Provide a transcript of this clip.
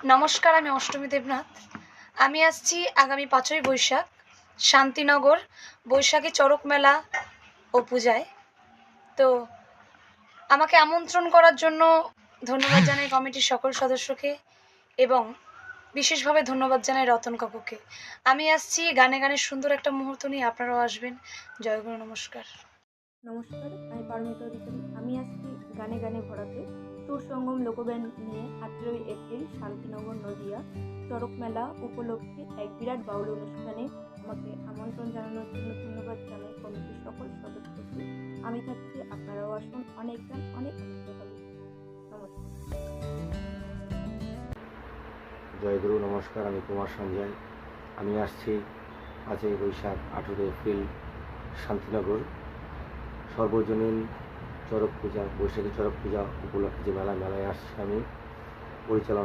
নমস্কার, আমি অষ্টমী দেবনাথ। আমি আসছি আগামী 5ই বৈশাখ শান্তিনগর বৈশাখী চড়ক মেলা ও পূজায়। তো আমাকে আমন্ত্রণ করার জন্য ধন্যবাদ জানাই কমিটির সকল সদস্যকে এবং বিশেষভাবে ধন্যবাদ জানাই রতন কাকুকে। আমি আসছি গানে গানে সুন্দর একটা মুহূর্ত নিয়ে, আপনারাও আসবেন। জয়গুরু, নমস্কার। নমস্কার, আমি পারমিতা অধিকারী। আমি আসছি গানে গানে ভরাতে সুর সঙ্গম লোকব্যান্ড নিয়ে 18ই এপ্রিল শান্তিনগর নদিয়া চড়ক মেলা উপলক্ষে এক বিরাট বাউল অনুষ্ঠানে। আমাকে আমন্ত্রণ জানানোর জন্য ধন্যবাদ জানাই কমিটির সকল সদস্যকে। আমি থাকছি, আপনারাও আসুন। অনেক গান, অনেক আনন্দ হবে। নমস্কার। জয়গুরু, নমস্কার। আমি কুমার সঞ্জয়। আমি আসছি 5ই বৈশাখ 18 এপ্রিল শান্তিনগর সর্বজনীন চড়ক পূজা, বৈশাখী চড়ক পূজা উপলক্ষে যে মেলায় আসছি আমি পরিচালনা